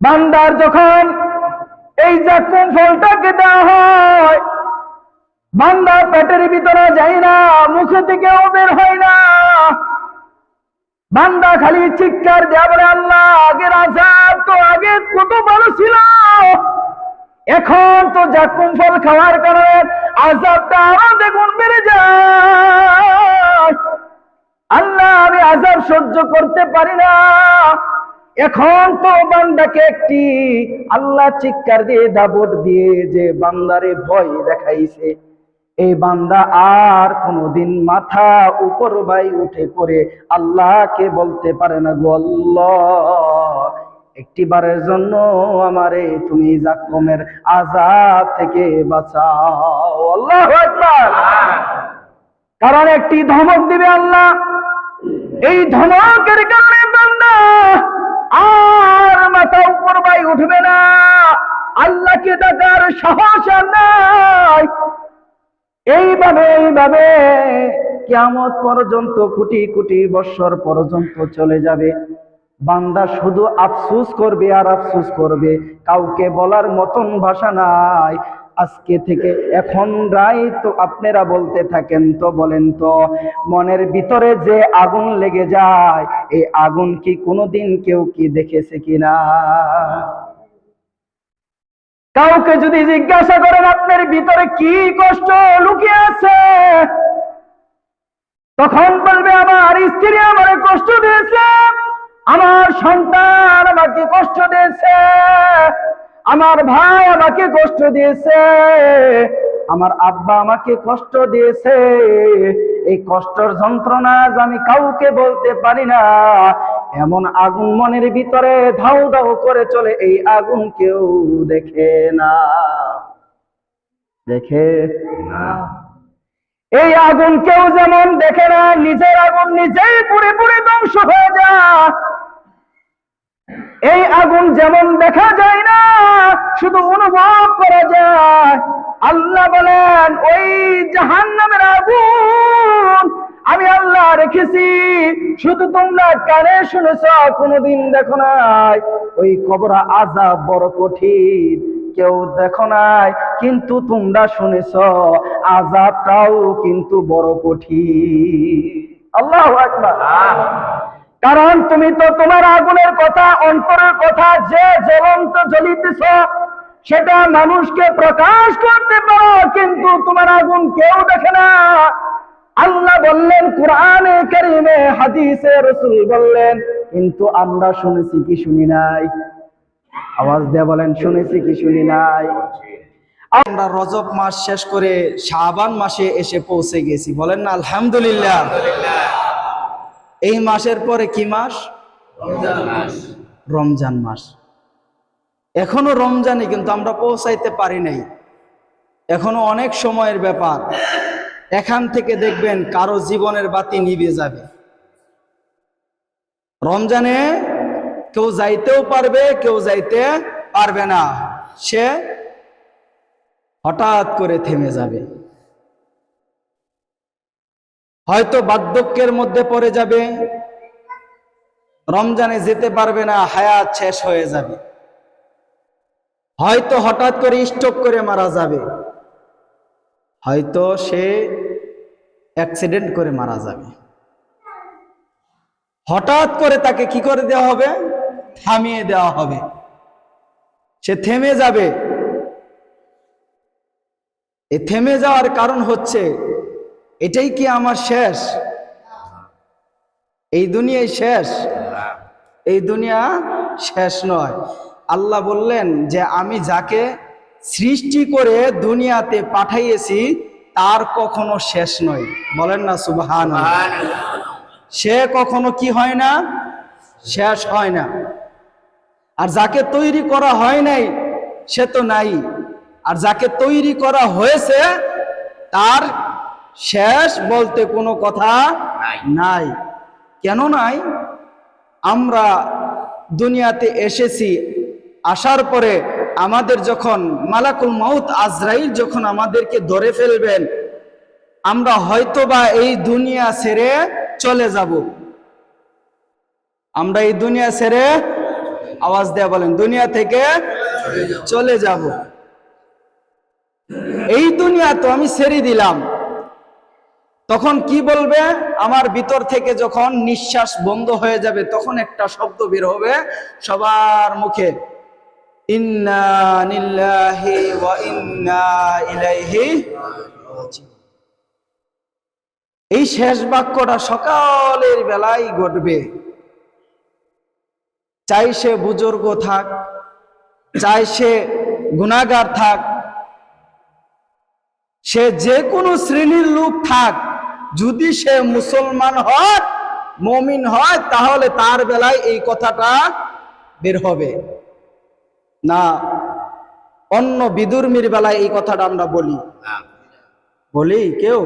বান্দার যখন এই জাকুম ফলটাকে দেওয়া হয়, বান্দা পেটের ভিতরে যায় না, মুখে থেকেও বের হয় না। বান্দা খালি চিৎকার দেয়া বলে, আল্লাহ আগের আযাব তো আগে কত ভালো ছিল, এখন তো জাকুম ফল খাওয়ার কারণে আযাবটা আরো দ্বিগুণ বেড়ে যায়। আল্লাহ আমি আযাব সহ্য করতে পারি না। এখন তো বান্দাকে একটি আল্লাহ চিৎকার দিয়ে দাবট দিয়ে যে বান্দারে ভয় দেখাইছে, এই বান্দা আর কোনদিন মাথা উপর বাই উঠে করে আল্লাহকে বলতে পারে না, গো আল্লাহ একটিবারের জন্য আমারে তুমি জাকুমের আযাব থেকে বাঁচাও। আল্লাহু আকবার। কারণ একটি ধমক দিবে আল্লাহ, এই ধমকের কারণে বান্দা আর মাথা উপর বাই উঠবে না, আল্লাহকে ডাকার সাহস আর নাই। এইভাবে কিয়ামত পর্যন্ত কোটি কোটি বৎসর পর্যন্ত চলে যাবে। বান্দা শুধু আফসোস করবে আর আফসোস করবে, কাউকে বলার মতন ভাষা নাই। আজকে থেকে এখন রাই তো আপনারা বলতে থাকেন তো, বলেন তো মনের ভিতরে যে আগুন লেগে যায়, এই আগুন কি কোনোদিন কেউ কি দেখেছে কিনা? কাউকে যদি জিজ্ঞাসা করেন আপনার ভিতরে কি কষ্ট লুকিয়ে আছে, তখন বলবে আমার স্ত্রী আমারে কষ্ট দিয়েছে, আমার সন্তান আমাকে কষ্ট দিয়েছে, আমার ভাই আমাকে কষ্ট দিয়েছে, আমার আব্বা আমাকে কষ্ট দিয়েছে। এই কষ্টের যন্ত্রণা আমি কাউকে বলতে পারি না। এমন আগুন মনের ভিতরে ধাউ ধাউ করে চলে, এই আগুন কেউ দেখে না, দেখে না। এই আগুন কেউ যেমন দেখে না, নিজের আগুন নিজেই পুড়ে পুড়ে ধ্বংস হয়ে যায়। এই আগুন যেমন দেখা যায় না, শুধু অনুভব করা যায়। আল্লাহ বলেন ওই জাহান্নামের আগুন আমি আল্লাহ রেখেছি, শুধু তোমরা কানে শুনেছ, কোনোদিন দেখো নাই। ওই কবর আযাব বড় কঠিন, কেউ দেখো নাই, কিন্তু তোমরা শুনেছ, আযাবটাও কিন্তু বড় কঠিন। আল্লাহু আকবার। কারণ তুমি তো তোমার আগুনের কথা, অন্তরের কথা যে জ্বলন্ত জ্বলিতেছ, সেটা মানুষকে প্রকাশ করতে পারো, কিন্তু তোমার আগুন কেউ দেখে না। আল্লাহ বললেন কোরআনে কারীমে, হাদিসে রাসূল বললেন, কিন্তু আমরা শুনেছি কি শুনি নাই? আওয়াজ দিয়ে বলেন, শুনেছি কি শুনি নাই? আমরা রজব মাস শেষ করে শাবান মাসে এসে পৌঁছে গেছি, বলেন না আলহামদুলিল্লাহ। এই মাসের পরে কি মাস? রমজান মাস। রমজান মাস। এখনো রমজানে, কিন্তু আমরা পৌঁছাইতে পারি নাই, এখনো অনেক সময়ের ব্যাপার। এখান থেকে দেখবেন কারো জীবনের বাতি নিভে যাবে। রমজানে কেউ যাইতেও পারবে, কেউ যাইতে পারবে না, সে হঠাৎ করে থেমে যাবে, হয়তো বার্ধক্যের মধ্যে পড়ে যাবে, রমজানে যেতে পারবে না, হায়াত শেষ হয়ে যাবে, হয়তো হঠাৎ করে স্ট্রোক করে মারা যাবে, হয়তো সে অ্যাক্সিডেন্ট করে মারা যাবে। হঠাৎ করে তাকে কি করে দেওয়া হবে? থামিয়ে দেওয়া হবে, সে থেমে যাবে। এই থেমে যাওয়ার কারণ হচ্ছে, এটাই কি আমার শেষ? এই দুনিয়ায় শেষ? এই দুনিয়া শেষ নয়। আল্লাহ বললেন যে আমি যাকে সৃষ্টি করে দুনিয়াতে পাঠাইয়েছি তার কখনো শেষ নয়, বলেন না সুবহানাল্লাহ। সে কখনো কি হয় না? শেষ হয় না। আর যাকে তৈরি করা হয় নাই সে তো নাই, আর যাকে তৈরি করা হয়েছে তার শেষ বলতে কোনো কথা নাই। কেন নাই? আমরা দুনিয়াতে এসেছি, আসার পরে আমাদের যখন মালাকুল মাউত আজরাইল যখন আমাদেরকে ধরে ফেলবেন, আমরা হয়তোবা এই দুনিয়া ছেড়ে চলে যাব। আমরা এই দুনিয়া ছেড়ে আওয়াজ দেয়া বলেন, দুনিয়া থেকে চলে যাব। এই দুনিয়া তো আমি ছেড়ে দিলাম, তখন কি বলবে? আমার ভিতর থেকে যখন নিঃশ্বাস বন্ধ হয়ে যাবে, তখন একটা শব্দ বের হবে সবার মুখে, ইন্না লিল্লাহি ওয়া ইন্না ইলাইহি রাজিউন। এই শেষ বাক্যটা সকালের বেলায় ঘটবে। চাই সে বুজুর্গ থাক, চাই সে গুনাহগার থাক, সে যে কোনো শ্রেণীর লোক থাক, যদি সে মুসলমান হয়, মুমিন হয়, তাহলে তার বেলায় এই কথাটা বের হবে না। অন্য বিধর্মীর বেলায় এই কথাটা আমরা বলি বলি কেউ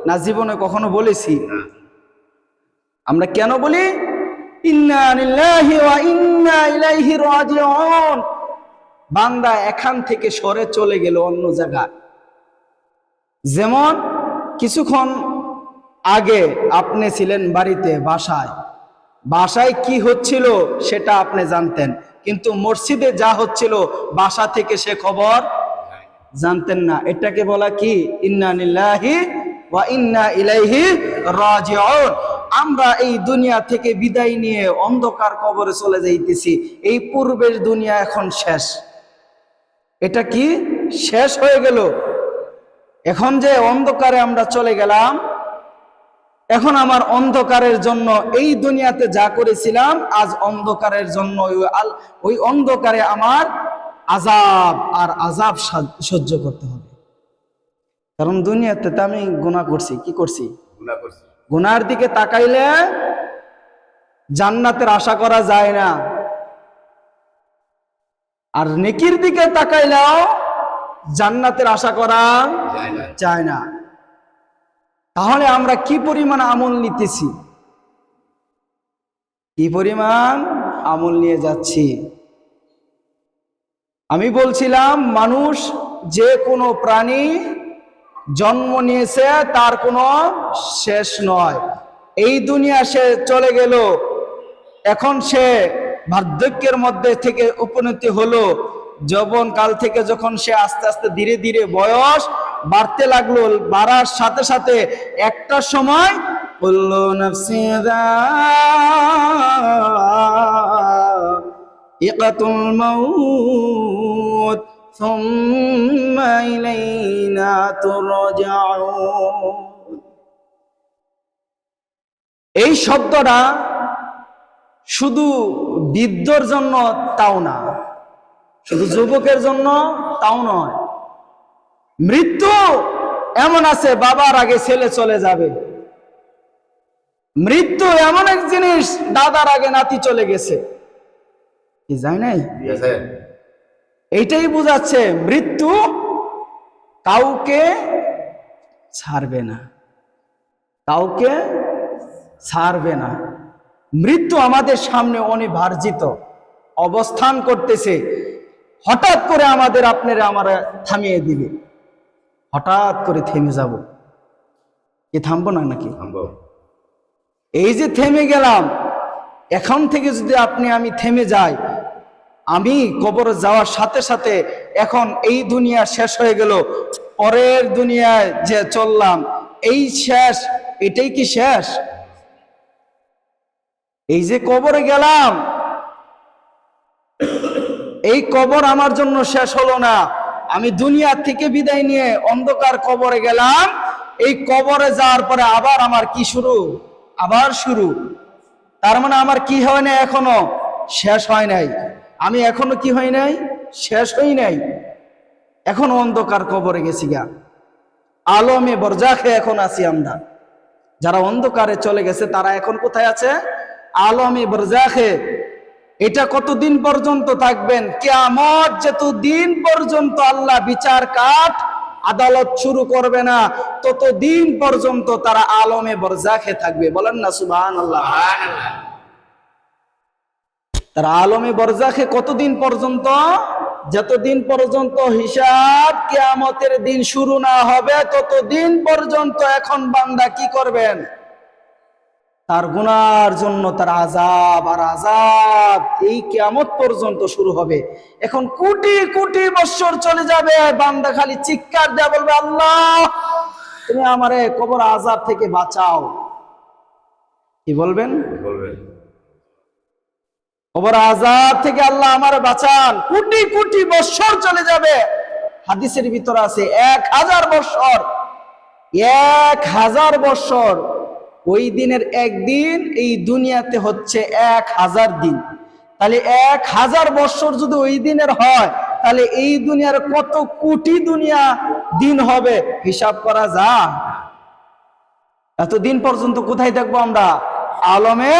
না, জীবনে কখনো বলেছি? আমরা কেন বলি ইন্না লিল্লাহি ওয়া ইন্না ইলাইহি রাজিউন? বান্দা এখান থেকে সরে চলে গেল অন্য জায়গায়। যেমন কিছুক্ষণ আগে আপনি ছিলেন বাড়িতে, বাসায় কি হচ্ছিল সেটা আপনি জানতেন, কিন্তু মসজিদে যা হচ্ছিল বাসা থেকে সে খবর জানতেন না। এটাকে বলা কি? ইন্না লিল্লাহি ওয়া ইন্না ইলাইহি রাজিউন। আমরা এই দুনিয়া থেকে বিদায় নিয়ে অন্ধকার কবরে চলে যাইতেছি। এই পূর্বের দুনিয়া এখন শেষ। এটা কি শেষ হয়ে গেল? এখন যে অন্ধকারে আমরা চলে গেলাম, এখন আমার অন্ধকারের জন্য এই দুনিয়াতে যা করেছিলাম, আজ অন্ধকারের জন্য ওই অন্ধকারে আমার আযাব সহ্য করতে হবে। কারণ দুনিয়াতে তো আমি গুনাহ করছি। কি করছি? গুনার দিকে তাকাইলে জান্নাতের আশা করা যায় না, আর নেকির দিকে তাকাইলেও জান্নাতের আশা করা যায় না। তাহলে আমরা কি পরিমাণ আমল নিতেছি, কি পরিমাণ আমল নিয়ে যাচ্ছি? আমি বলছিলাম, মানুষ যে কোনো প্রাণী জন্ম নিয়েছে, তার কোনো শেষ নয়। এই দুনিয়া সে চলে গেল, এখন সে বার্ধক্যের মধ্যে থেকে উপনীতি হলো। যৌবন কাল থেকে যখন সে আস্তে আস্তে ধীরে ধীরে বয়স বাড়তে লাগলো, বাড়ার সাথে সাথে একটা সময় কুল্লু নাফসিন যায়িকাতুল মাউত সুম্মা ইলাইনা তুরজাউন। এই শব্দটা শুধু বৃদ্ধর জন্য তাও না, শুধু যুবকের জন্য তাও নয়। মৃত্যু এমন আছে, বাবার আগে ছেলে চলে যাবে। মৃত্যু এমন এক জিনিস, দাদার আগে নাতি চলে গেছে। কি যায় নাই? এইটাই বোঝাচ্ছে মৃত্যু কাউকে ছাড়বে না, কাউকে ছাড়বে না। মৃত্যু আমাদের সামনে অনিবার্জিত অবস্থান করতেছে। হঠাৎ করে আপনারা আমরা থামিয়ে দিবে, হঠাৎ করে থেমে যাব। কি থামবো না নাকি? এই যে থেমে গেলাম, এখন থেকে যদি আমি থেমে যাই, আমি কবরে যাওয়ার সাথে সাথে এখন এই দুনিয়া শেষ হয়ে গেল, পরের দুনিয়ায় যে চললাম, এই শেষ। এটাই কি শেষ? এই যে কবরে গেলাম, এই কবর আমার জন্য শেষ হলো না। আমি দুনিয়া থেকে বিদায় নিয়ে অন্ধকার কবরে গেলাম, এই কবরে যাওয়ার পরে আবার আমার কি শুরু? আবার শুরু। তার মানে আমার কি হয় না? এখনো শেষ হয় নাই। আমি এখনো কি হয় নাই? শেষ হই নাই। এখনো অন্ধকার কবরে গেছি গা, আলমে বরজাখে এখন আছি আমরা। যারা অন্ধকারে চলে গেছে তারা এখন কোথায় আছে? আলমে বরজাখে। এটা কতদিন পর্যন্ত থাকবেন? কিয়ামত যতদিন পর্যন্ত আল্লাহ বিচার কাঠ আদালত শুরু করবে না, ততদিন পর্যন্ত তারা আলমে বরজাখে থাকবে। বলেন না সুবহানাল্লাহ। তারা আলমে বরজাখে কতদিন পর্যন্ত? যতদিন পর্যন্ত হিসাব কিয়ামতের দিন শুরু না হবে, ততদিন পর্যন্ত এখন বান্দা কি করবেন? তার গুনার জন্য তার আযাব আর আযাব এই কিয়ামত পর্যন্ত শুরু হবে। এখন কোটি কোটি বছর চলে যাবে, বান্দা খালি চিৎকার দেয়া বলবে, আল্লাহ তুমি আমারে কবর আযাব থেকে বাঁচাও। কি বলবেন? কবর আযাব থেকে আল্লাহ আমারে বাঁচান। কোটি কোটি বছর চলে যাবে। হাদিসের ভিতরে আছে 1000 বছর, 1000 বছর। ওই দিনের একদিন এই দুনিয়াতে হচ্ছে 1000 দিন। তাহলে 1000 বছর যদি ওই দিনের হয়, তাহলে এই দুনিয়ার কত কোটি দুনিয়া দিন হবে হিসাব করা যায়? এতদিন পর্যন্ত কোথায় থাকবো আমরা? আলমে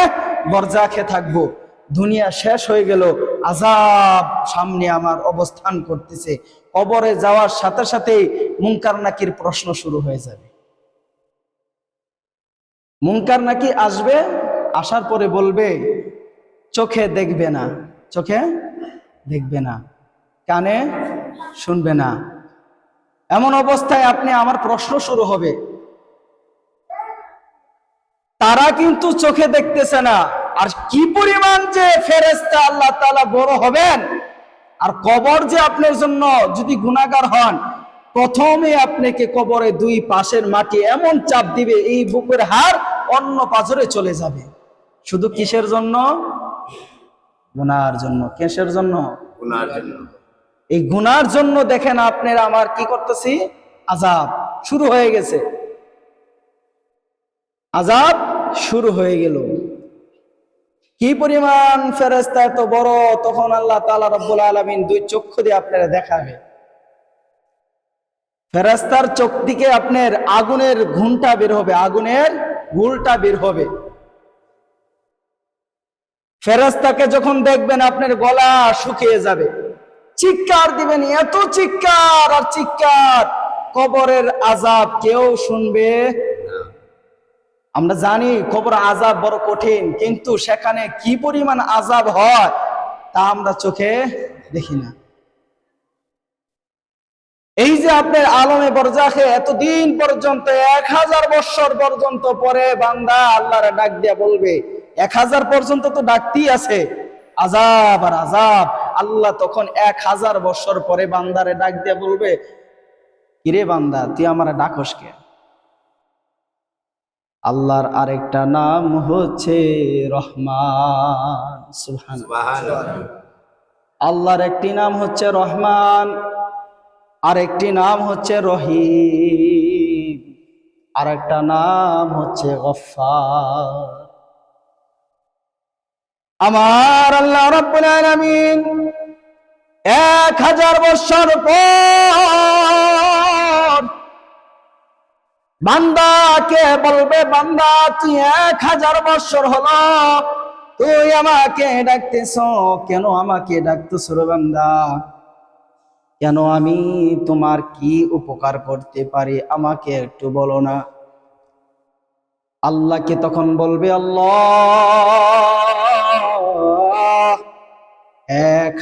বরজাখে থাকবো। দুনিয়া শেষ হয়ে গেল, আযাব সামনে আমার অবস্থান করতেছে। কবরে যাওয়ার সাথে সাথেই মুনকার নাকির প্রশ্ন শুরু হয়ে যাবে। মুনকার নাকি আসবে, আসার পরে বলবে, চোখে দেখবে না, চোখে দেখবে না, কানে শুনবে না। এমন অবস্থায় আপনি আমার প্রশ্ন শুরু হবে। তারা কিন্তু চোখে দেখতেছে না, আর কি পরিমাণ যে ফেরেশতা আল্লাহ তাআলা বড় হবেন। আর কবর যে আপনার জন্য যদি গুনাহগার হন, প্রথমে আপনাকে কবরে দুই পাশের মাটি এমন চাপ দিবে, এই বুকের হাড় অন্য পাজরে চলে যাবে। শুধু কিসের জন্য? গুনার জন্য। কিসের জন্য? গুনার জন্য। এই গুনার জন্য দেখেন আপনারা আমার কি করতেছি, আযাব শুরু হয়ে গেছে। আযাব শুরু হয়ে গেল। কি পরিমাণ ফেরেশতা এত বড়, তখন আল্লাহ তাআলা রব্বুল আলামিন দুই চক্ষু দিয়ে আপনারা দেখাবে। ফেরেশতার চোখ থেকে আপনার আগুনের ঘুঁটা বের হবে, আগুনের গুলটা বের হবে। ফেরেশতাকে যখন দেখবেন আপনার গলা শুকিয়ে যাবে, চিৎকার দিবেন, এত চিৎকার আর চিৎকার, কবরের আযাব কেউ শুনবে। আমরা জানি কবর আযাব বড় কঠিন, কিন্তু সেখানে কি পরিমাণ আযাব হয় তা আমরা চোখে দেখি না। এই যে আপনার আলমে বরজাখে এতদিন পর্যন্ত 1000 বছর পর্যন্ত পরে বান্দা আল্লাহরে ডাক দিয়া বলবে, 1000 পর্যন্ত তো ডাকতেই আছে, আযাব আর আযাব। আল্লাহ তখন 1000 বছর পরে বান্দারে ডাক দিয়া বলবে, কিরে বান্দা তুই আমারে ডাকস কে? আল্লাহর আরেকটা নাম হচ্ছে রহমান। সুবহানাল্লাহ। আল্লাহর একটি নাম হচ্ছে রহমান, আরেকটি নাম হচ্ছে রহিম, আরেকটা নাম হচ্ছে গফফার। আমার আল্লাহ রাব্বুল আলামিন 1000 বছর পর বান্দাকে বলবে, বান্দা তুই 1000 বছর হলো তুই আমাকে ডাকতেছ, কেন আমাকে ডাকতেছ রে বান্দা? কেন, আমি তোমার কি উপকার করতে পারি আমাকে একটু বলো না? আল্লাহকে তখন বলবে, আল্লাহ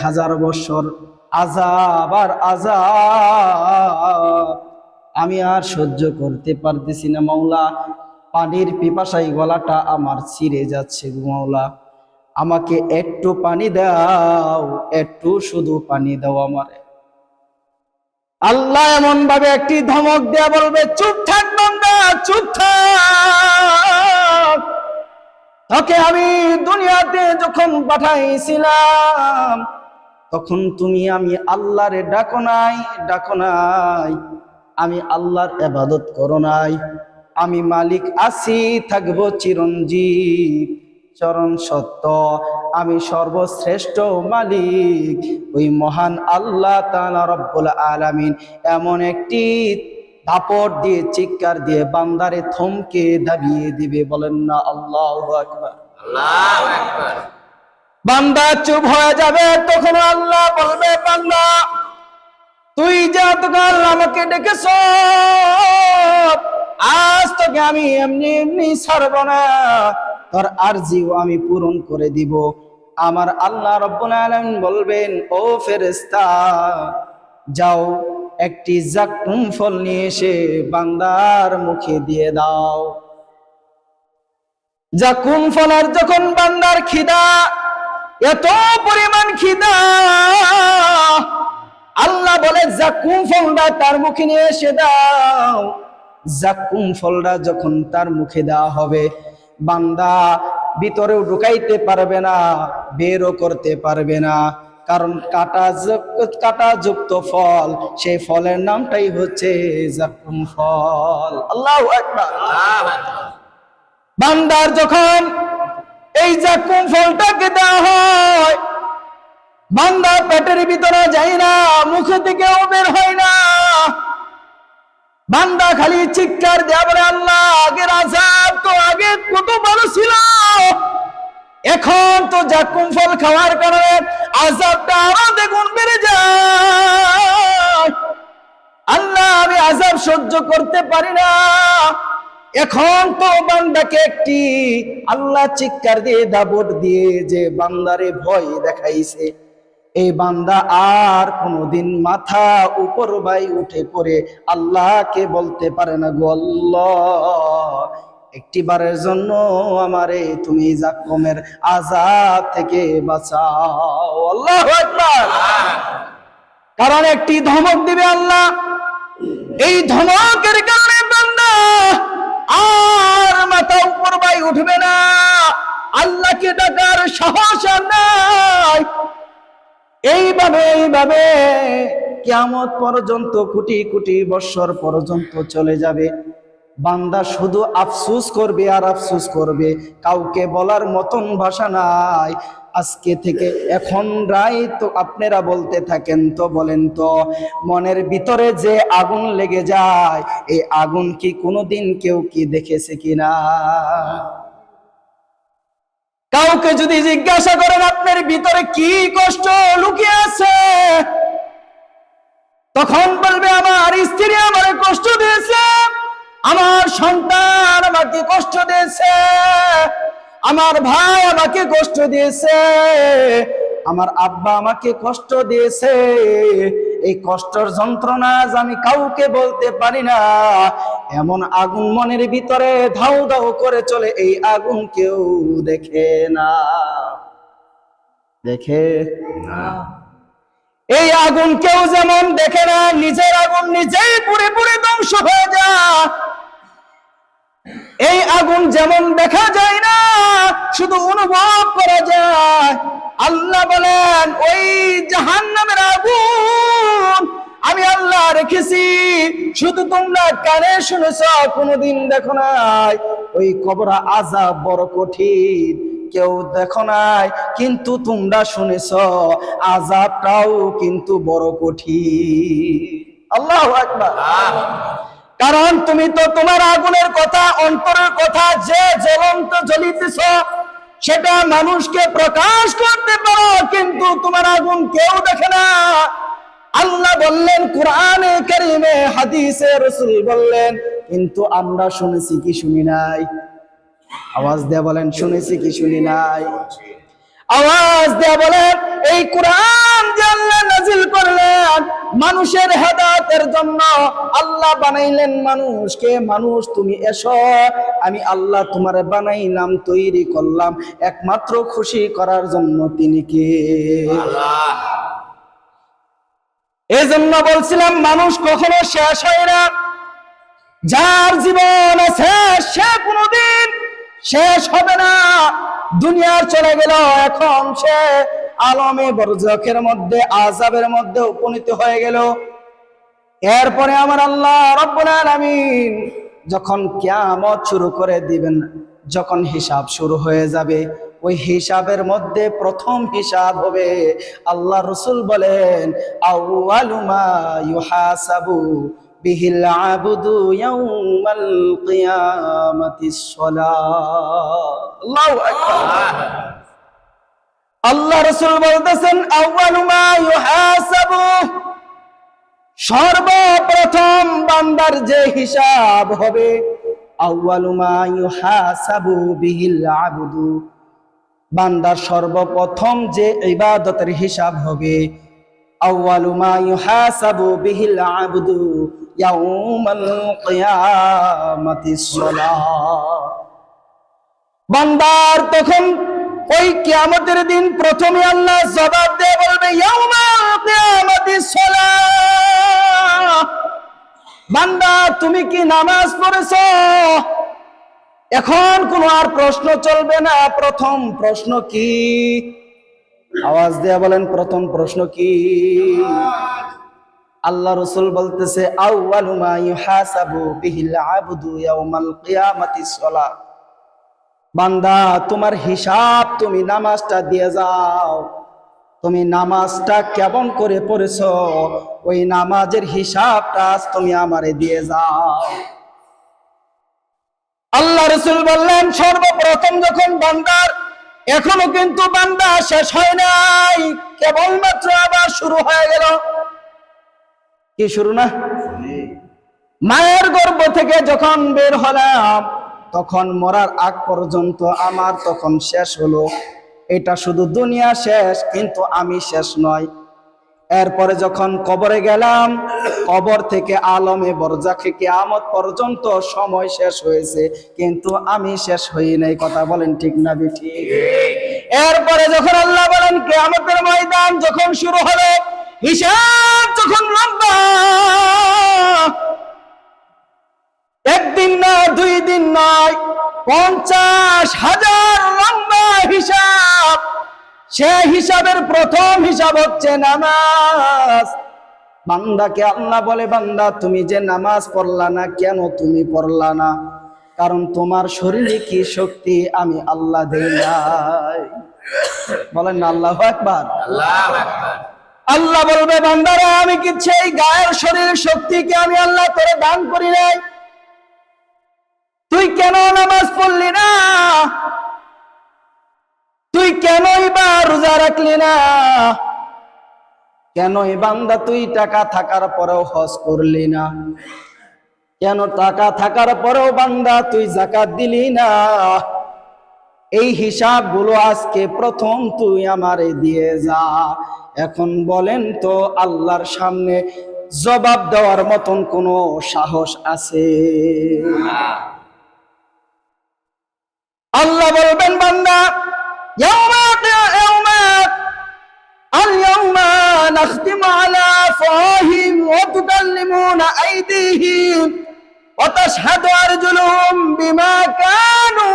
1000 বছর আযাব আর আযাব আমি আর সহ্য করতে পারতেছি না মাওলা। পানির পিপাসায় গলাটা আমার ছিঁড়ে যাচ্ছে গো মাওলা, আমাকে একটু পানি দাও, একটু শুধু পানি দাও আমারে। আল্লাহ এমন ভাবে একটি ধমক দেয়া বলবে, চুপ থাক বান্দা, চুপ থাক। তোকে আমি দুনিয়াতে যখন পাঠাইছিলাম তখন তুমি আমি আল্লাহরে ডাকো নাই, আমি আল্লাহর ইবাদত করো নাই। আমি মালিক আছি, থাকবো চিরঞ্জীব, চরণ সত্য, আমি সর্বশ্রেষ্ঠ মালিক ওই মহান আল্লাহ তাআলা রব্বুল আলামিন এমন একটি দাপট দিয়ে, চিৎকার দিয়ে বান্দারে থমকে দাবিয়ে দিবে। বলেন না আল্লাহু আকবার। আল্লাহু আকবার। বান্দা চুপ হয়ে যাবে। তখন আল্লাহ বলবে, বান্দা তুই যা তোকাল আমাকে ডেকেছ, আজ তোকে আমি এমনি এমনি ছাড়ব না, তোর আরজিও আমি পূরণ করে দিব। আমার আল্লাহ রাব্বুল আলামিন বলবেন, ও ফেরেশতা যাও একটি জাক্কুম ফল নিয়ে এসে বান্দার মুখে দিয়ে দাও। জাকুম ফলের যখন বান্দার খিদা, এত পরিমাণ খিদা, আল্লাহ বলে জাকুম ফলটা তার মুখে নিয়ে এসে দাও। জাকুম ফলটা যখন তার মুখে দেওয়া হবে, বান্দা ভিতরেও ঢুকাইতে পারবে না, বেরও করতে পারবে না, কারণ কাটা যুক্ত ফল, সেই ফলের নামটাই হচ্ছে জাকুম ফল। আল্লাহু আকবার। বান্দার যখন এই জাকুম ফলটাকে দেওয়া হয়, বান্দা পেটের ভিতরে যায় না, মুখে থেকেও বের হয় না, বান্দা খালি চিৎকার দেয়া বলে, আল্লাহ আগের আযাব তো আগে কত বড় ছিল, এখন তো জাকুম ফল খাওয়ার কারণে আযাবটা আরো দ্বিগুণ বেড়ে যায়। আল্লাহ আমি আযাব সহ্য করতে পারি না। এখন তো বান্দাকে একটি আল্লাহ চিৎকার দিয়ে দাবট দিয়ে যে বান্দারে ভয় দেখাইছে, এই বান্দা আর কোনোদিন মাথা উপর বাই উঠে পড়ে আল্লাহকে বলতে পারে না, গো আল্লাহ একটিবারের জন্য আমারে তুমি জাকুমের আযাব থেকে বাঁচাও। আল্লাহু আকবার। কারণ একটি ধমক দিবে আল্লাহ, এই ধমকের কারণে বান্দা আর মাথা উপর বাই উঠবে না, আল্লাহকে ডাকার সাহস আর নাই। এইভাবে কিয়ামত পর্যন্ত, কোটি কোটি বৎসর পর্যন্ত চলে যাবে। বান্দা শুধু আফসোস করবে আর আফসোস করবে, কাউকে বলার মতন ভাষা নাই। আজকে থেকে এখন রাই তো আপনারা বলতে থাকেন তো, বলেন তো মনের ভিতরে যে আগুন লেগে যায়, এই আগুন কি কোনোদিন কেউ কি দেখেছে কিনা? কাউকে যদি জিজ্ঞাসা করেন আপনার ভিতরে কি কষ্ট লুকিয়ে আছে, তখন বলবে আমার স্ত্রী আমারে কষ্ট দিয়েছে, আমার সন্তান আমাকে কষ্ট দিয়েছে, আমার ভাই আমাকে কষ্ট দিয়েছে, আমার আব্বা আমাকে কষ্ট দিয়েছে। এই কষ্টের যন্ত্রণা আমি কাউকে বলতে পারি না, এমন আগুন মনের ভিতরে ধাউ ধাউ করে চলে, এই আগুন কেউ দেখে না, দেখে না। এই আগুন কেউ যেমন দেখে না, নিজের আগুন নিজেই পুড়ে পুড়ে ধ্বংস হয়ে যায়। এই আগুন যেমন দেখা যায় না, শুধু অনুভব করা যায়। আল্লাহ বলেন ওই জাহান্নামের আগুন আমি আল্লাহ রেখেছি, শুধু তোমরা কানে শুনেছ, কোনোদিন দেখো নাই। ওই কবর আযাব বড় কঠিন, কেউ দেখো নাই, কিন্তু তোমরা শুনেছ, আযাবটাও কিন্তু বড় কঠিন। আল্লাহু আকবার। কারণ তুমি তো তোমার আগুনের কথা, অন্তরের কথা যে জ্বলন্ত জ্বলিতেছ, সেটা মানুষকে প্রকাশ করতে পারো, কিন্তু তোমার আগুন কেউ দেখে না। আল্লাহ বললেন কোরআনে কারীমে, হাদিসে রাসূল বললেন, কিন্তু আমরা শুনেছি কি শুনি নাই? আওয়াজ দিয়ে বলেন, শুনেছি কি শুনি নাই? আওয়াজ দিয়ে বলেন, এই কোরআন যে আল্লাহ নাজিল করলেন মানুষের হেদায়েতের জন্য, আল্লাহ বানাইলেন মানুষকে, মানুষ তুমি এসো, আমি আল্লাহ তোমারে বানাইলাম, তৈরি করলাম একমাত্র খুশি করার জন্য। তিনি কে? আল্লাহ। এজন্য বলছিলাম মানুষ কখনো শেষ হয় না। যার জীবন আছে সে কোনোদিন শেষ হবে না। দুনিয়া চলে গেল, এখন সে আলমে বরজখের মধ্যে, আযাবের মধ্যে উপনীত হয়ে গেল। এরপরে আমার আল্লাহ রাব্বুল আলামিন যখন কিয়ামত শুরু করে দিবেন, যখন হিসাব শুরু হয়ে যাবে, ওই হিসাবের মধ্যে প্রথম হিসাব হবে, আল্লাহ রাসূল বলেন, আউয়ালু মা ইউহাসাবু বিহিল আবদু ইয়াউমাল কিয়ামাতিস সালাত। আল্লাহু আকবার। আল্লাহ রাসূল বলতেছেন, আউয়ালু মা ইউহাসাবু, সর্বপ্রথম বান্দার যে হিসাব হবে, আউয়ালু মা ইউহাসাবু বিহিল আবদু, বান্দার সর্বপ্রথম যে ইবাদতের হিসাব হবে, আউয়ালু মা ইউহাসাবু বিহিল আবদু ইয়াউমাল কিয়ামাতিস সালাত। বান্দার তখন ওই কিয়ামতের দিন প্রথমে আল্লাহ জবাব দিয়ে বলবে, ইয়াউমাল কিয়ামাতিস সালাহ, বান্দা তুমি কি নামাজ পড়েছো? এখন কোনো আর প্রশ্ন চলবে না। প্রথম প্রশ্ন কি? আওয়াজ দিয়ে বলেন, প্রথম প্রশ্ন কি? আল্লাহ রাসূল বলতেছে, আউয়ালু মা ইউহাসাবু বিহিল আবদু ইয়াউমাল কিয়ামাতিস সালাহ, বান্দা তোমার হিসাব তুমি নামাজটা দিয়ে যাও। তুমি নামাজটা কেমন করে পড়েছো, ওই নামাজের হিসাবটা তুমি আমারে দিয়ে যাও। আল্লাহ রাসূল বললেন, সর্বপ্রথম যখন বান্দার, এখনো কিন্তু বান্দা শেষ হয় নাই, কেবলমাত্র আবার শুরু হয়ে গেল। কি শুরু না? মায়ের গর্ভ থেকে যখন বের হলাম, তখন মরার আগ পর্যন্ত আমার তখন শেষ হলো। এটা শুধু দুনিয়া শেষ, কিন্তু আমি শেষ নয়। এরপরে যখন কবরে গেলাম, কবর থেকে আলমে বরজাখে কিয়ামত পর্যন্ত সময় শেষ হয়েছে, কিন্তু আমি শেষ হই নাই। কথা বলেন ঠিক না বেঠিক? এরপরে যখন আল্লাহ বলেন কিয়ামতের ময়দান যখন শুরু হবে, হিসাব যখন লম্বা, একদিন না, 2 দিন নয়, 50,000 লম্বা হিসাব। সে হিসাবের প্রথম হিসাব হচ্ছে নামাজ। বান্দাকে আল্লাহ বলে, বান্দা তুমি যে নামাজ পড়লা না, কেন তুমি পড়লা না? কারণ তোমার শরীরে কি শক্তি আমি আল্লাহ দেই নাই। বলেন না আল্লাহু আকবার। আল্লাহু আকবার। আল্লাহ বলবে, বান্দারা আমি কি সেই গায়ের শরীরের শক্তিকে আমি আল্লাহ তোরে দান করি নাই? তুই কেন নামাজ পড়লি না? তুই কেনই বা রোজা রাখলি না? কেনই বান্দা তুই টাকা থাকার পরেও হজ করলি না? কেন টাকা থাকার পরেও বান্দা তুই যাকাত দিলি না? এই হিসাবগুলো আজকে প্রথম তুই আমারে দিয়ে যা। এখন বলেন তো, আল্লাহর সামনে জবাব দেওয়ার মতন কোনো সাহস আছে? আল্লাহ বলবেন, বান্দা আল-ইয়াউমা নাখতিমু আলা আফওয়াহিহিম ওয়া তুকাল্লিমুনা আইদিহিম ওয়া তাশহাদু আরজুলুহুম বিমা কানু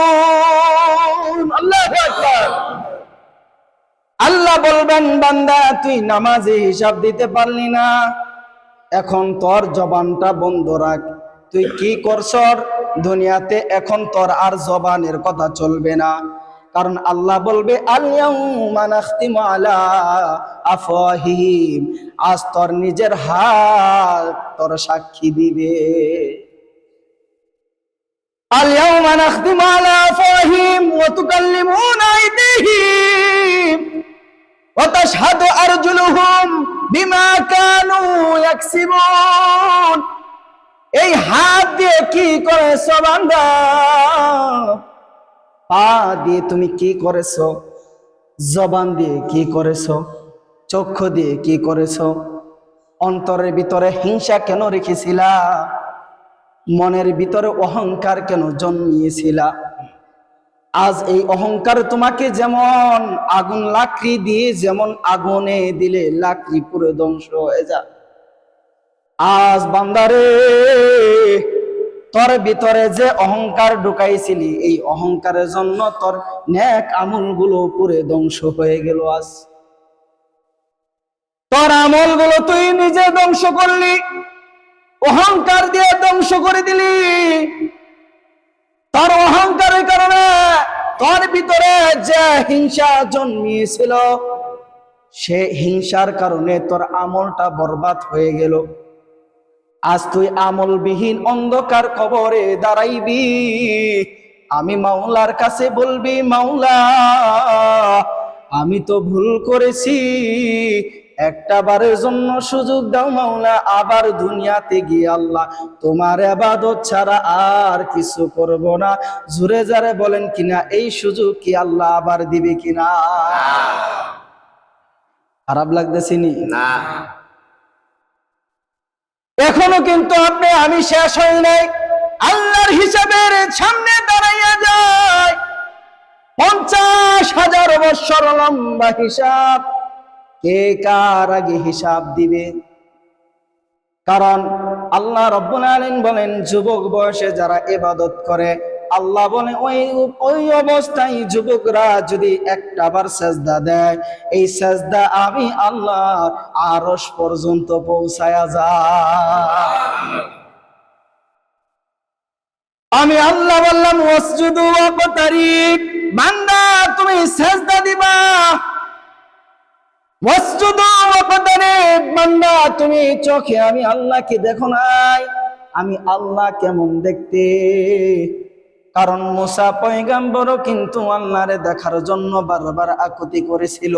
ইয়াকসিবুন। আল্লাহু আকবার। আল্লাহ বলবেন, বান্দা তুই নামাজে হিসাব দিতে পারলি না, এখন তোর জবানটা বন্ধ রাখ। তুই কি করছ দুনিয়াতে? এখন তোর আর জবানের কথা চলবে না। কারণ আল্লাহ বলবে, আল-ইয়াউমা নাখতিমু আলা আফওয়াহিহিম, আজ তোর নিজের হাত তোর সাক্ষী দিবে। আল-ইয়াউমা নাখতিমু আলা আফওয়াহিহিম ওয়া তুকাল্লিমুনা আইদিহিম ওয়া তাশহাদু আরজুলুহুম বিমা কানু ইয়াকসিবুন। এই হাত দিয়ে কি করেছো বান্দা? পা দিয়ে তুমি কি করেছো? জবান দিয়ে কি করেছো? চক্ষু দিয়ে কি করেছো? অন্তরের ভিতরে হিংসা কেন রেখেছিলা? মনের ভিতরে অহংকার কেন জন্মিয়েছিলা? আজ এই অহংকার তোমাকে যেমন আগুন লাকড়ি দিয়ে, যেমন আগুনে দিলে লাকড়ি পুরো ধ্বংস হয়ে যায়। আজ বান্দারে, তোর ভিতরে যে অহংকার ঢুকাইছিলি, এই অহংকারের জন্য তোর নেক আমলগুলো পুরো ধ্বংস হয়ে গেল। আজ তোর আমলগুলো তুই নিজে ধ্বংস করলি, অহংকার দিয়ে ধ্বংস করে দিলি। তোর অহংকারের কারণে তোর ভিতরে যে হিংসা জন্মিয়েছিল, সে হিংসার কারণে তোর আমলটা বরবাদ হয়ে গেল। আজ তুই আমলবিহীন অন্ধকার কবরে দাঁড়াইবি। আমি মাওলার কাছে বলবি, মাওলা আমি তো ভুল করেছি, একটা বারের জন্য সুযোগ দাও মাওলা। আবার দুনিয়াতে গিয়ে আল্লাহ তোমার ইবাদত ছাড়া আর কিছু করব না। জোরে জোরে বলেন কিনা, এই সুযোগ কি আল্লাহ আবার দিবে কিনা? খারাপ লাগতেছে নি? না। এখনো কিন্তু আমি শেষ হই নাই। আল্লাহর হিসাবের সামনে দাঁড়াইয়া যায় 50,000 বছর লম্বা হিসাব। কে কার আগে হিসাব দিবে? কারণ আল্লাহ রাব্বুল আলামিন বলেন, যুবক বয়সে যারা ইবাদত করে, আল্লাহ বলে ওই অবস্থায় যুবকরা যদি একটাবার সেজদা দেয়, এই সেজদা আমি আল্লাহর আরশ পর্যন্ত পৌঁছায়া যায়। আমি আল্লাহ বললাম ওয়াসজুদু ওয়াকতারিব, বান্দা তুমি সেজদা দিবা। ওয়াসজুদু ওয়াকতারিব, বান্দা তুমি চোখে আমি আল্লাহকে দেখো নাই, আমি আল্লাহ কেমন দেখতে। কারণ মুসা পয়গাম্বরও কিন্তু আল্লাহরে দেখার জন্য বারবার আকুতি করেছিল,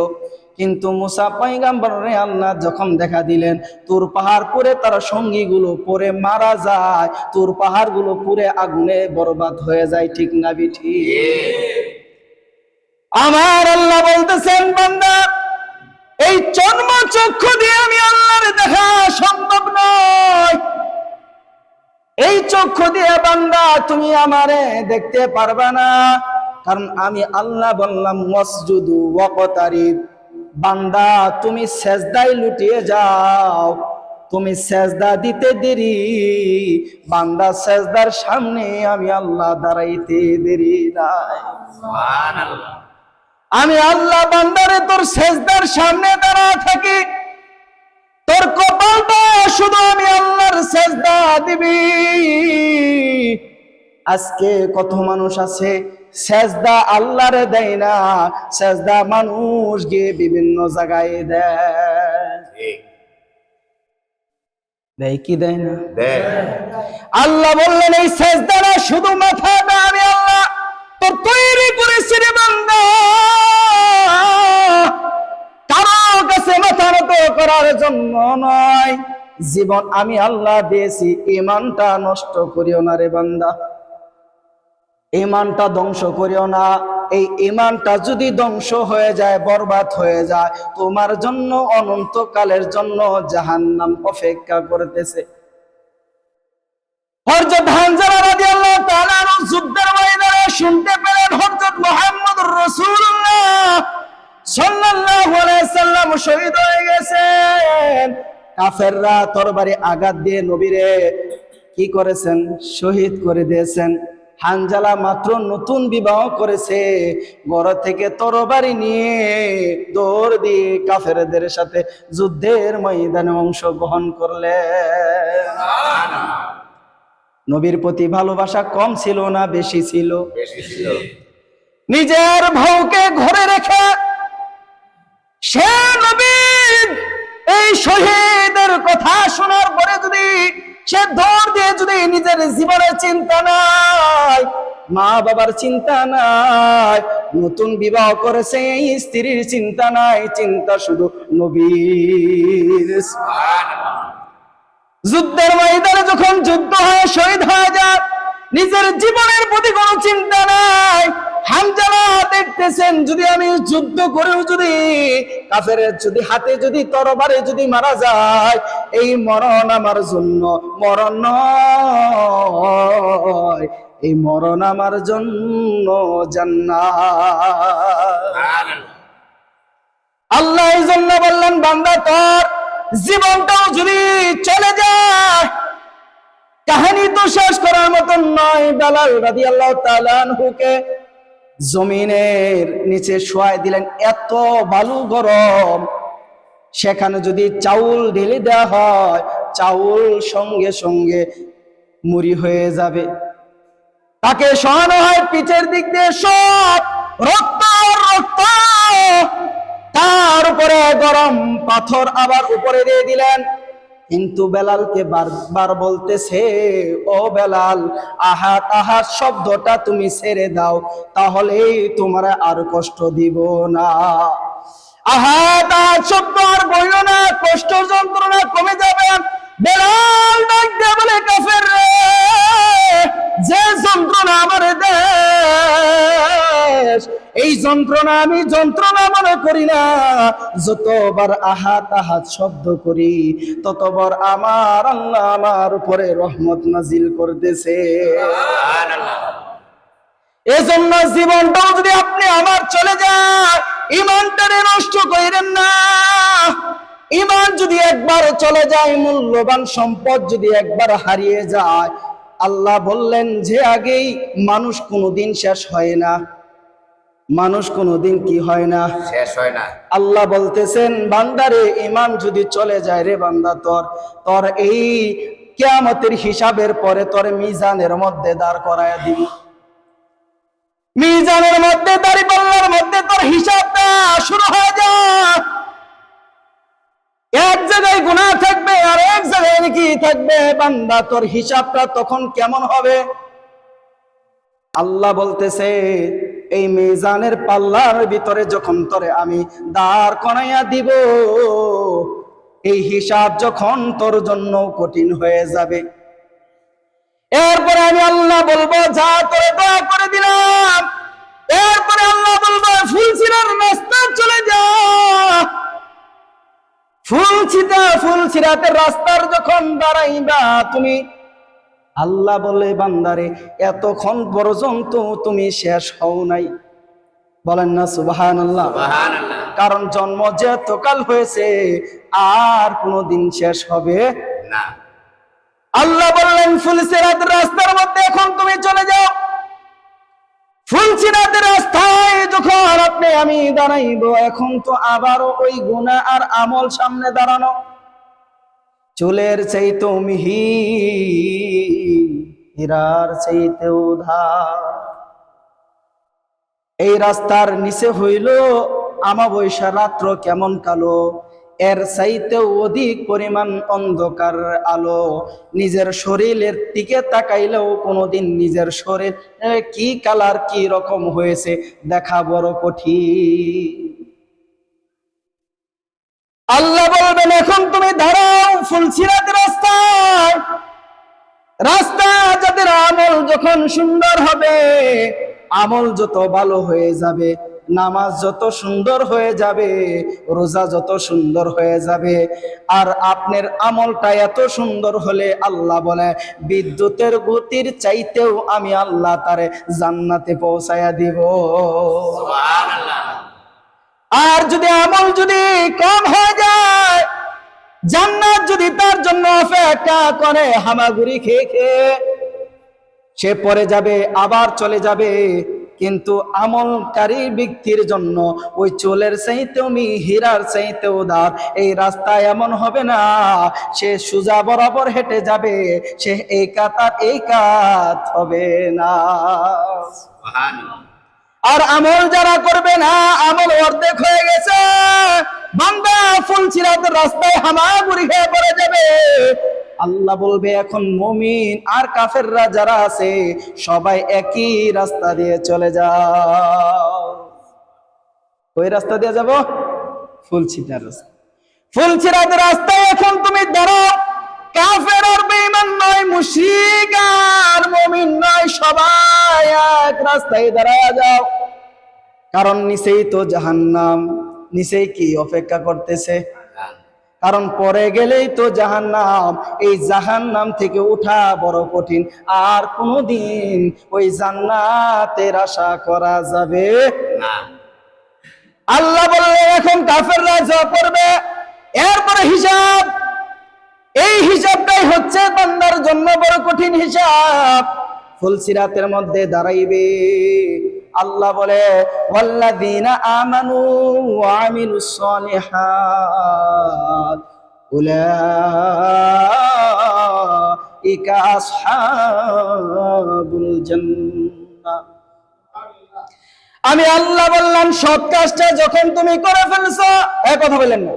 কিন্তু মুসা পয়গাম্বরে আল্লাহ যখন দেখা দিলেন, তুর পাহাড় পুড়ে তার সঙ্গীগুলো পড়ে মারা যায়, তুর পাহাড়গুলো পুড়ে আগুনে বরবাদ হয়ে যায়। ঠিক না বিঠি? আমার আল্লাহ বলতেছেন, বান্দা এই জন্ম চক্ষু দিয়ে আমি আল্লাহরে দেখা সম্ভব নয়, এই চক্ষু দিয়ে বান্দা তুমি আমারে দেখতে পারবা না। কারণ আমি আল্লাহ বললাম ওয়াসজুদু ওয়াকতারিব, বান্দা তুমি সেজদায় লুটিয়ে যাও। তুমি সেজদা দিতে দেরি, বান্দা সেজদার সামনে আমি আল্লাহ দাঁড়াইতে দেরি নাই। সুবহানাল্লাহ। আমি আল্লাহ বান্দারে তোর সেজদার সামনে দাঁড়া থাকি, তোর কপালটা শুধু আমি আল্লাহর সেজদা দিবি। আজকে কত মানুষ আছে সেজদা আল্লাহরে দেয় না, সেজদা মানুষ গিয়ে বিভিন্ন জায়গায় দেয় কি দেয় না? আল্লাহ বললেন এই সেজদাটা শুধু মাথা না, আমি আল্লাহ তোর তৈরি করেছি রে বান্দা, কারো কাছে মাথা নত করার জন্য নয়। জীবন আমি আল্লাহ দিয়েছি, ঈমানটা নষ্ট করিও না রে বান্দা, ঈমানটা ধ্বংস করিও না। এই ঈমানটা যদি ধ্বংস হয়ে যায়, বরবাদ হয়ে যায়, তোমার জন্য অনন্তকালের জন্য জাহান্নাম অপেক্ষা করতেছে। হযরত হানজালা রাদিয়াল্লাহু তাআলা যুদ্ধের ময়দানে শুনতে পেলেন হযরত মুহাম্মদুর রাসূলুল্লাহ সাল্লাল্লাহু আলাইহি সাল্লাম শহীদ হয়ে গেছেন। কাফেররা তরবারি আঘাত দিয়ে নবীরে কি করেছেন? শহীদ করে দিয়েছেন। হানজালা মাত্র নতুন বিবাহ করেছে, ঘর থেকে তরবারি নিয়ে দৌড় দিয়ে কাফেরদের সাথে যুদ্ধের ময়দানে অংশগ্রহণ করলেন। নবীর প্রতি ভালোবাসা কম ছিল না বেশি ছিল? নিজের ভাউকে ঘরে রেখে সে নবী এই শহীদের কথা শোনার পরে যদি সে দৌড় দিয়ে যদি নিজের জীবনের চিন্তা নাই, মা বাবার চিন্তা নাই, নতুন বিবাহ করেছে এই স্ত্রীর চিন্তা নাই, চিন্তা শুধু নবীর। যুদ্ধের ময়দানে যখন যুদ্ধ হয়ে শহীদ হয়ে যায়, নিজের জীবনের প্রতি কোনো চিন্তা নাই। হানজালা দেখতেছেন যদি আমি যুদ্ধ করেও যদি কাফেরের যদি হাতে যদি তরবারে যদি মারা যায়, এই মরণ আমার জন্য মরণ নয়, এই মরণ আমার জন্য জান্নাত। আল্লাহ এই জন্য বললেন, বান্দা তোর জীবনটাও যদি চলে যায়, কাহিনী তো শেষ করার মতন নয়। বেলাল রাদিয়াল্লাহু তাআলা আনহুকে জমিনের নিচে শোয়াই দিলেন, এত বালু গরম, সেখানে যদি চাউল ঢেলে দেওয়া হয়, চাউল সঙ্গে সঙ্গে মুড়ি হয়ে যাবে। তাকে শোয়ানো হয়, পিঠের দিক দিয়ে সব রক্ত রক্ত, তার উপরে গরম পাথর আবার উপরে দিয়ে দিলেন। কিন্তু বেলালকে বারবার বলতেছে, ও বেলাল, আহাত আহাত শব্দটা তুমি ছেড়ে দাও, তাহলেই তোমার আর কষ্ট দিব না। আহাত আহাত শব্দ আর বইল না, কষ্ট যন্ত্রণা কমে যাবে। বেলাল ডাক দিয়ে বলে, কাফের রে, যে যন্ত্রণা আমার দেশ, এই যন্ত্রণা আমি যন্ত্রণা মনে করি না, যতবার আহাত আহাত শব্দ করি ততবার আমার আল্লাহ আমার উপরে রহমত নাজিল করতেছে। এজন্য জীবনটাও যদি আপনি আমার চলে যায়, ঈমানটারে নষ্ট করেন না। ঈমান যদি একবার চলে যায়, মূল্যবান সম্পদ যদি একবার হারিয়ে যায়, আল্লাহ বললেন যে আগেই মানুষ কোনোদিন শেষ হয় না। মানুষ কোনোদিন কি হয় না? শেষ হয় না। আল্লাহ বলতেছেন বান্দারে ঈমান যদি চলে যায় রে বান্দা, তোর এই কিয়ামতের হিসাবের পরে তোর মিজানের মধ্যে দাঁড় করায়া দিবি। মিজানের মধ্যে, দাঁড়িপাল্লার মধ্যে তোর হিসাবটা শুরু হয়ে যায়। এক জায়গায় গুনাহ থাকবে আর এক জায়গায় নেকি থাকবে। বান্দা তোর হিসাবটা তখন কেমন হবে? আল্লাহ বলতেছে এই মিজানের পাল্লার ভিতরে যখন তোরে আমি দাঁড় করাইয়া দিব, এই হিসাব যখন তোর জন্য কঠিন হয়ে যাবে, এরপরে আমি আল্লাহ বলবো যা তোরে দোয়া করে দিলাম। এরপরে আল্লাহ বলবো ফুলছিরার রাস্তা চলে যা। ফুলছিরাতের রাস্তার যখন দাঁড়াইবা তুমি, আল্লাহ বলে বান্দারে এতক্ষণ পর্যন্ত তুমি শেষ হও নাই। বলেন না সুবহানাল্লাহ। কারণ জন্ম যেতকাল হয়েছে আর কোনদিন শেষ হবে না। আল্লাহ বললেন ফুলছিরাতের রাস্তার মধ্যে এখন তুমি চলে যাও। ফুলছিরাতের রাস্তায় যখন আপনি আমি দাঁড়াইবো, এখন তো আবারও ওই গুনাহ আর আমল সামনে দাঁড়ানো। চুলের চাইতে মিহি, হীরার চাইতে উধার। এই রাস্তার নিচে হইল আমাবস্যা রাত্র কেমন কালো, এর চাইতেও অধিক পরিমাণ অন্ধকার আলো। নিজের শরীরের দিকে তাকাইলেও কোনোদিন নিজের শরীর কি কালার কি রকম হয়েছে দেখা বড় কঠিন। আল্লাহ বলবেন এখন তুমি দাঁড়াও ফুলছিরাতের রাস্তায়। রাস্তা যাদের আমল যখন সুন্দর হবে, আমল যত ভালো হয়ে যাবে, নামাজ যত সুন্দর হয়ে যাবে, রোজা যত সুন্দর হয়ে যাবে, আর আপনার আমলটা এত সুন্দর হলে আল্লাহ বলে বিদ্যুতের গতির চাইতেও আমি আল্লাহ তারে জান্নাতে পৌঁছায়া দিব। সুবহানাল্লাহ। আর যদি আমল যদি কম হয়ে যায়, জান্নাত যদি তার জন্য অপেক্ষা করে হামাগুড়ি খেয়ে খেয়ে, সে পরে যাবে আবার চলে যাবে। কিন্তু আমলকারী ব্যক্তির জন্য ওই চুলের চাইতেও হীরার চাইতেও দার। এই রাস্তা এমন হবে না সে সোজা বরাবর হেঁটে যাবে, সে এই কাতার এই কাত হবে না। সুবহানাল্লাহ। আর আমল যারা করবে না, আমল অর্ধেক হয়ে গেছে, বান্দা ফুলছিরাতের রাস্তায় হামাগুড়ি খেয়ে পড়ে যাবে। আল্লাহ বলবে এখন মুমিন আর কাফেররা যারা আছে সবাই একই রাস্তা দিয়ে চলে যাও। ওই রাস্তা দিয়ে যাব ফুলছিরাতের রাস্তা। ফুলছিরাতের রাস্তায় এখন তুমি দাঁড়াও। কাফের আর বেঈমান নয়, মুশরিক আর মুমিন নয়, সবাই এক রাস্তায় দাঁড়ায় যাও। কারণ নিচেই তো জাহান্নাম, নিচেই কি অপেক্ষা করতেছে? কারণ পরে গেলেই তো জাহান্নাম। এই জাহান্নাম থেকে উঠা বড় কঠিন, আর কোনোদিন ওই জান্নাতের আশা করা যাবে না। আল্লাহ বললেন এখন কাফেররা যা করবে এরপরে হিসাব। এই হিসাবটাই হচ্ছে বান্দার জন্য বড় কঠিন হিসাব। ফুলসিরাতের মধ্যে দাঁড়াইবে। আল্লাহ বলে ওয়াল্লাযীনা আমানু ওয়া আমিলুস সালিহাত উলাইকা আসহাবুল জান্নাহ। আমি আল্লাহ বললাম সৎ কাজটা যখন তুমি করে ফেলছো, এক কথা বললেন না,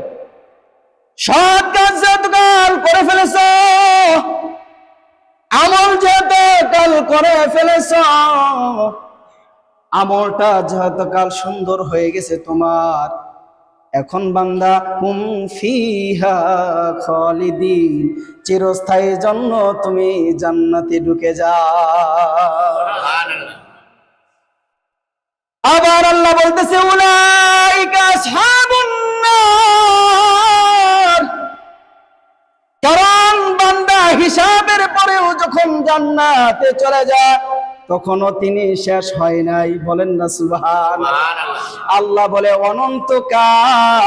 সৎ কাজ যতকাল করে ফেলেছ, আমল যতকাল করে ফেলেছ, আমলটা যতকাল সুন্দর হয়ে গেছে তোমার, এখন বান্দা হুম ফিহা খালিদিন, চিরস্থায়ী জন্য তুমি জান্নাতে ঢুকে যাও। আবার আল্লাহ বলতেছে উলাইকা আসহাবুন নার, কারণ বান্দা হিসাবের পরেও যখন জান্নাতে চলে যায় তখনও তিনি শেষ হয় নাই। বলেন না সুবহানাল্লাহ। আল্লাহ বলে অনন্তকাল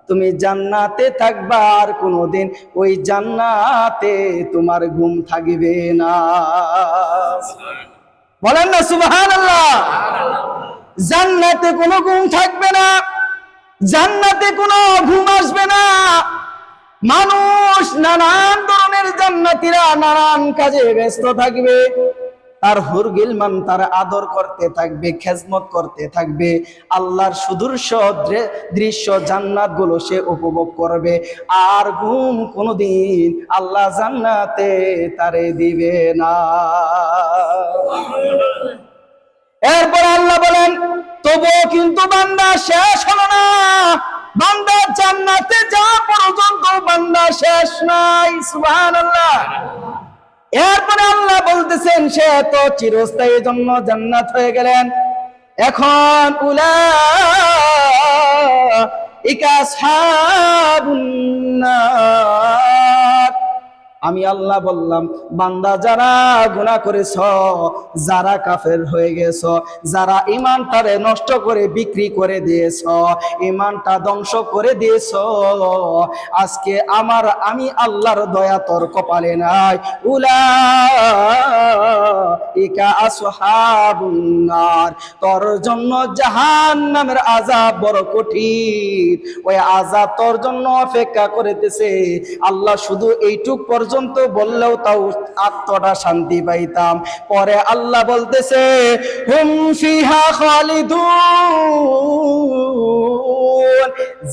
তুমি জান্নাতে থাকবা, আর কোনোদিন ওই জান্নাতে তোমার ঘুম থাকবে না। বলেন না সুবহানাল্লাহ। জান্নাতে কোনো ঘুম থাকবে না, জান্নাতে কোনো ঘুম আসবে না। মানুষ নানান ধরনের জান্নাতীরা নানান কাজে ব্যস্ত থাকবে, তার হুরগিলমান তার আদর করতে থাকবে, খেজমত করতে থাকবে, আল্লাহর সুদূর্শ দৃশ্য জান্নাত গুলো সে উপভোগ করবে, আর ঘুম কোনোদিন আল্লাহ জান্নাতে তারে দিবে না। এরপর আল্লাহ বলেন তবুও কিন্তু বান্দা শেষ হলো না, বান্দা জান্নাতে যাওয়া পর্যন্ত বান্দা শেষ নাই। সুবহানাল্লাহ। এরপরে আল্লাহ বলতেছেন সে তো চিরস্থায়ী জন্য জান্নাত হয়ে গেলেন, এখন উলাইকা আসহাবুন নার। আমি আল্লাহ বললাম বান্দা যারা গুনাহ করেছ, যারা কাফের হয়ে গেছ, যারা ঈমানটারে নষ্ট করে বিক্রি করে দিয়েছ, ঈমানটা ধ্বংস করে দিয়েছ, আজকে আমি আল্লাহর দয়া তোর কপালে নাই। উলাইকা আসহাবুন নার, তোর জন্য জাহান্নামের আযাব বড় কঠিন, ওই আযাব তোর জন্য অপেক্ষা করিতেছে। আল্লাহ শুধু এইটুক পর্যন্ত বললেও তাও আত্মটা শান্তি পাইতাম। পরে আল্লাহ বলতেছে হুম ফিহা খালিদুন,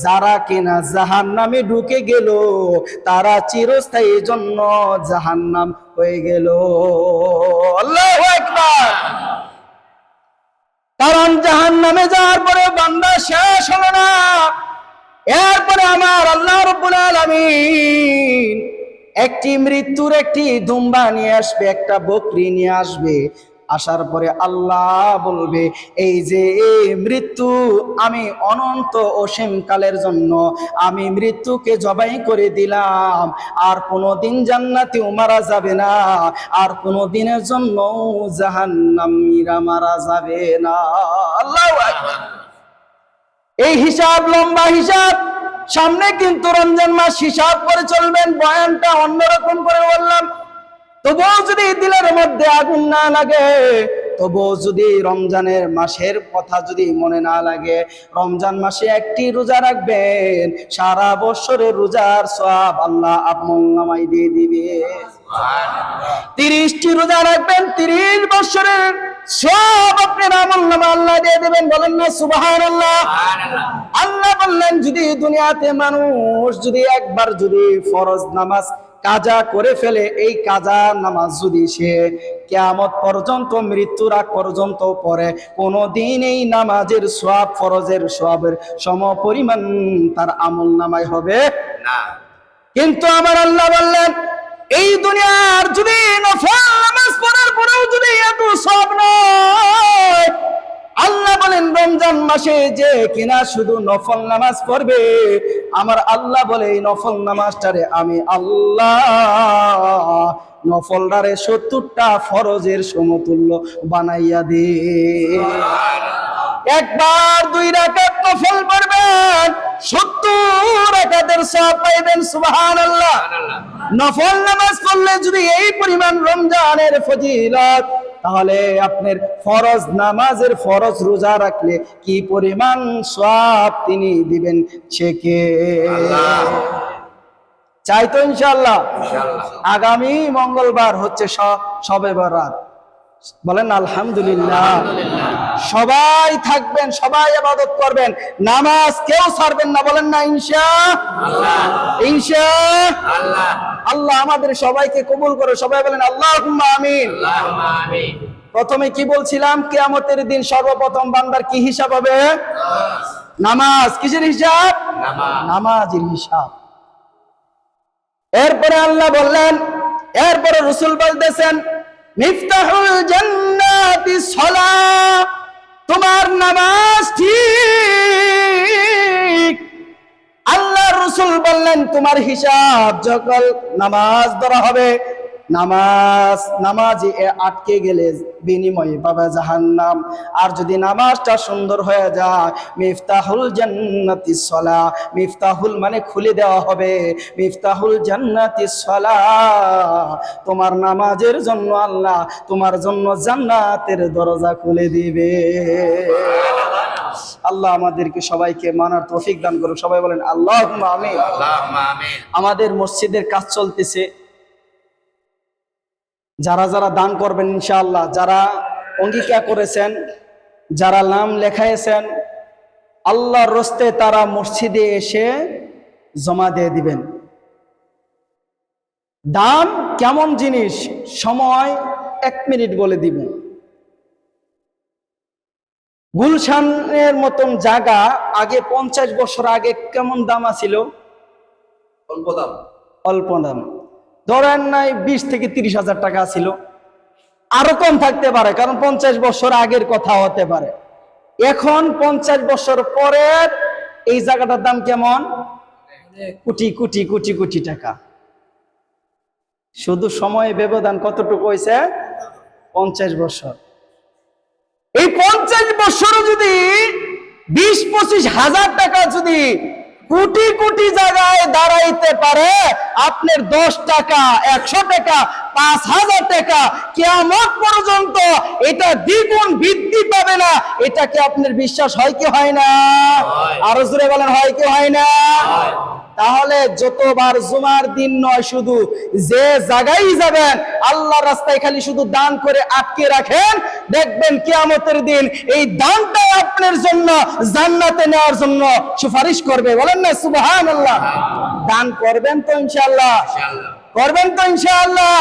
যারা কিনা জাহান্নামে ঢুকে গেল তারা চিরস্থায়ী জন্য জাহান্নাম হয়ে গেল। আল্লাহু আকবার। কারণ জাহান্নামে যাওয়ার পরে বান্দা শেষ হলো না, এরপরে আমার আল্লাহ রাব্বুল আলামিন একটি মৃত্যুর একটি দুম্বা নিয়ে আসবে, একটা বকরি নিয়ে আসবে। আসার পরে আল্লাহ বলবে এই যে মৃত্যু আমি অনন্ত অসীম কালের জন্য আমি মৃত্যুকে জবাই করে দিলাম, আর কোনোদিন জান্নাতেও মারা যাবে না, আর কোনোদিনের জন্য জাহান্নামীরা মারা যাবে না। আল্লাহু আকবার। এই হিসাব লম্বা হিসাব, সামনে কিন্তু রমজান মাস, হিসাব করে চলবেন। বয়ানটা অন্যরকম করে বললাম, তবুও যদি দিলের মধ্যে আগুন না লাগে, তবুও যদি রমজানের মাসের কথা যদি মনে না লাগে, রমজান মাসে একটি রোজা রাখবেন, সারা বছরের রোজার সওয়াব আল্লাহ আপনার নামায় দিয়ে দিবে। 30টি রোজা রাখবেন, 30 বছরের সব আপনার আমলনামা আল্লাহ দিয়ে দিবেন। বলেন না সুবহানাল্লাহ। আল্লাহ বললেন যদি দুনিয়াতে মানুষ যদি একবার যদি ফরজ নামাজ কাজা করে ফেলে, এই কাজা নামাজ যদি সে কিয়ামত পর্যন্ত মৃত্যুর আগ পর্যন্ত পড়ে, কোনদিন এই নামাজের সওয়াব ফরজের সওয়াবের সমপরিমাণ তার আমলনামায় হবে না। কিন্তু আমার আল্লাহ বললেন এই দুনিয়ার যদি নফল নামাজ পড়ার পরেও যদি এত সওয়াব নয়, আল্লাহ বলেন রমজান মাসে যে কিনা শুধু নফল নামাজ পড়বে, আমার আল্লাহ বলে এই নফল নামাজটারে আমি আল্লাহ নফলটারে 70টা ফরজের সমতুল্য বানাইয়া দে। একবার 2 রাকাত নফল পড়বেন, 70 রাকাতের সওয়াব পাইবেন। সুবহানাল্লাহ। নফল নামাজ পড়লে যদি এই পরিমাণ রমজানের ফজিলত, তাহলে আপনার ফরজ নামাজের ফরজ রোজা রাখলে কি পরিমাণ সওয়াব তিনি দিবেন ছেকে। চাই তো ইনশাআল্লাহ। আগামী মঙ্গলবার হচ্ছে শবে বরাত। বলেন আলহামদুলিল্লাহ। সবাই থাকবেন, সবাই ইবাদত করবেন, নামাজ কেউ ছাড়বেন না। বলেন না ইনশাআল্লাহ। ইনশাআল্লাহ। আল্লাহ আমাদের সবাইকে কবুল করে। সবাই বলেন আল্লাহুম্মা আমিন। প্রথমে কি বলছিলাম, কিয়ামতের দিন সর্বপ্রথম বান্দার কি হিসাব হবে? নামাজ। কিসের হিসাব? নামাজের হিসাব। এরপরে আল্লাহ বললেন, এরপরে রাসূল বলতেছেন মিফতাহুল জান্নাতি সালাহ, তোমার নামাজ ঠিক। আল্লাহ রাসূল বললেন তোমার হিসাব যখন নামাজ ধরা হবে, নামাজে আটকে গেলে বিনিময়ে পাবে জাহান্নাম। আর যদি নামাজটা সুন্দর হয়ে যায়, মিফতাহুল জান্নাতিস সালাহ, মিফতাহুল মানে খুলে দেওয়া হবে, মিফতাহুল জান্নাতিস সালাহ, তোমার নামাজের জন্য আল্লাহ তোমার জন্য জান্নাতের দরজা খুলে দিবে। আল্লাহ আমাদেরকে সবাইকে মানার তৌফিক দান করুন। সবাই বলেন আল্লাহুম্মা আমিন। আল্লাহুম্মা আমিন। আমাদের মসজিদের কাজ চলতেছে, যারা যারা দান করবেন ইনশাআল্লাহ, যারা অঙ্গীকার করেছেন, যারা নাম লেখাইছেন, আল্লাহর রস্তে তারা মসজিদে এসে জমা দিয়ে দিবেন। দান কেমন জিনিস, সময় 1 মিনিট বলে দিব। গুলশানের মতন জায়গা আগে 50 বছর আগে কেমন দাম ছিল? অল্প দাম। অল্প দাম, ধরেন নাই 20 থেকে 30 হাজার টাকা ছিল, আরো কম থাকতে পারে, কারণ 50 বছর আগের কথা হতে পারে। এখন 50 বছর পরের এই জায়গাটার দাম কেমন? কোটি কোটি কোটি কোটি টাকা। শুধু সময় ব্যবধান কতটুকু হয়েছে? 50 বছর। এই 50 বছর যদি 20-25 হাজার টাকা যদি কোটি কোটি জায়গায় দাঁড়াইতে পারে, আপনার 10 টাকা, 100 টাকা, 5000 টাকা কিয়ামত পর্যন্ত এটা দ্বিগুণ বৃদ্ধি পাবে না, এটা কি আপনার বিশ্বাস হয় কি হয় না? আরো জোরে বলেন হয় কি হয় না? তাহলে যতবার জুমার দিন নয়, শুধু যে জায়গায় যাবেন আল্লাহর রাস্তায় খালি শুধু দান করে আটকে রাখেন, দেখবেন কিয়ামতের দিন এই দানটা আপনার জন্য জান্নাতে নেওয়ার জন্য সুপারিশ করবে। বলেন না সুবহানাল্লাহ। দান করবেন তো ইনশাআল্লাহ? ইনশাআল্লাহ। করবেন তো ইনশাআল্লাহ?